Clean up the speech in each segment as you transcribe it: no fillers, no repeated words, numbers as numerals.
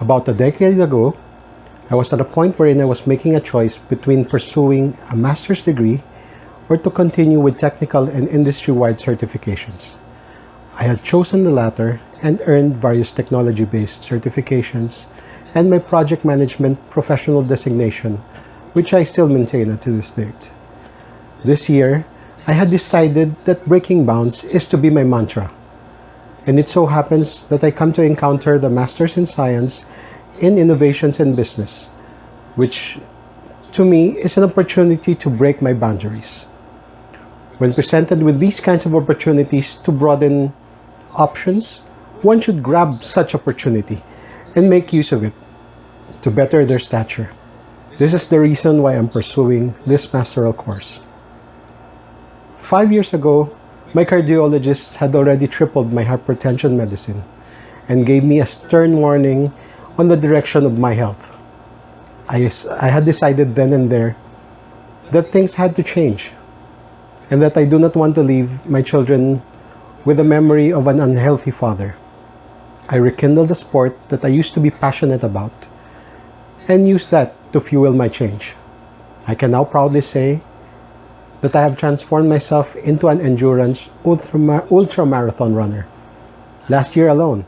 About a decade ago, I was at a point wherein I was making a choice between pursuing a master's degree or to continue with technical and industry-wide certifications. I had chosen the latter and earned various technology-based certifications and my project management professional designation, which I still maintain until this date. This year, I had decided that breaking bounds is to be my mantra. And it so happens that I come to encounter the Masters in Science in Innovations and Business, which to me is an opportunity to break my boundaries. When presented with these kinds of opportunities to broaden options, one should grab such opportunity and make use of it to better their stature. This is the reason why I'm pursuing this masteral course. 5 years ago, my cardiologist had already tripled my hypertension medicine and gave me a stern warning on the direction of my health. I had decided then and there that things had to change and that I do not want to leave my children with a memory of an unhealthy father. I rekindled a sport that I used to be passionate about and used that to fuel my change. I can now proudly say that I have transformed myself into an endurance ultra-marathon runner. Last year alone,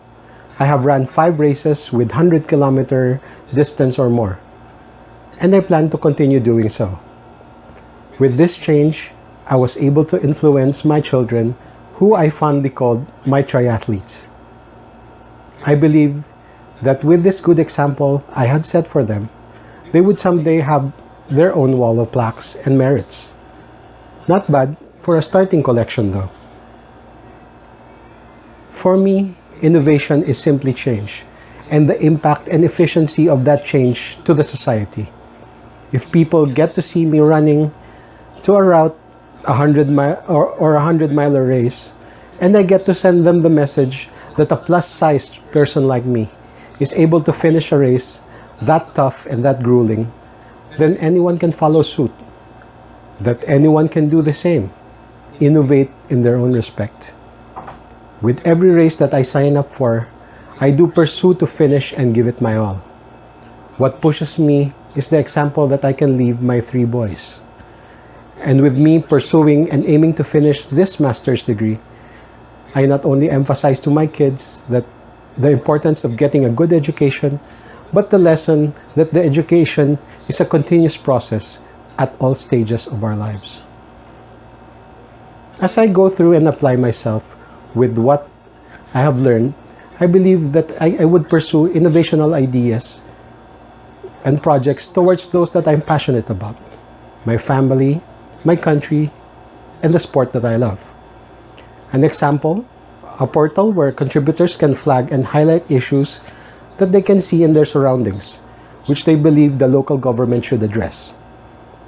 I have run 5 races with 100-kilometer distance or more, and I plan to continue doing so. With this change, I was able to influence my children, who I fondly called my triathletes. I believe that with this good example I had set for them, they would someday have their own wall of plaques and merits. Not bad for a starting collection though. For me, innovation is simply change and the impact and efficiency of that change to the society. If people get to see me running to a route, a 100-miler race, and I get to send them the message that a plus-sized person like me is able to finish a race that tough and that grueling, then anyone can follow suit. That anyone can do the same, innovate in their own respect. With every race that I sign up for, I do pursue to finish and give it my all. What pushes me is the example that I can leave my 3 boys. And with me pursuing and aiming to finish this master's degree, I not only emphasize to my kids that the importance of getting a good education, but the lesson that the education is a continuous process at all stages of our lives. As I go through and apply myself with what I have learned, I believe that I would pursue innovational ideas and projects towards those that I'm passionate about, my family, my country, and the sport that I love. An example, a portal where contributors can flag and highlight issues that they can see in their surroundings, which they believe the local government should address.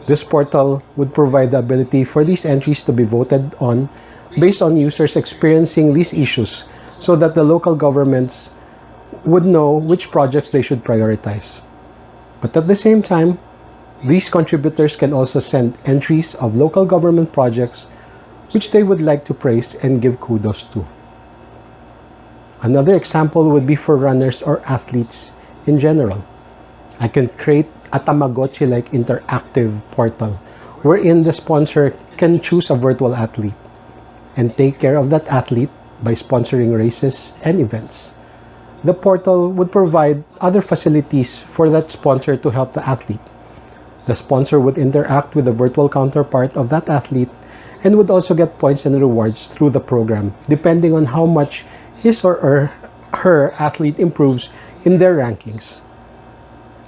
This portal would provide the ability for these entries to be voted on based on users experiencing these issues so that the local governments would know which projects they should prioritize. But at the same time, these contributors can also send entries of local government projects which they would like to praise and give kudos to. Another example would be for runners or athletes in general. I can create a Tamagotchi-like interactive portal wherein the sponsor can choose a virtual athlete and take care of that athlete by sponsoring races and events. The portal would provide other facilities for that sponsor to help the athlete. The sponsor would interact with the virtual counterpart of that athlete and would also get points and rewards through the program depending on how much his or her athlete improves in their rankings.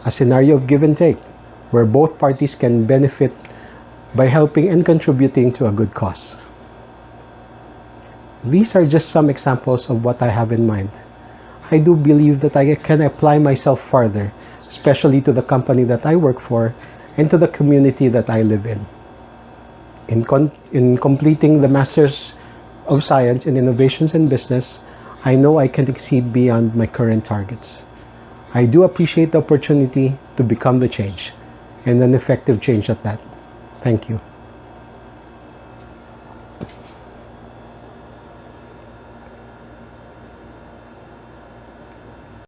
A scenario of give and take, where both parties can benefit by helping and contributing to a good cause. These are just some examples of what I have in mind. I do believe that I can apply myself further, especially to the company that I work for and to the community that I live in. In completing the Masters of Science in Innovations and Business, I know I can exceed beyond my current targets. I do appreciate the opportunity to become the change, and an effective change at that. Thank you.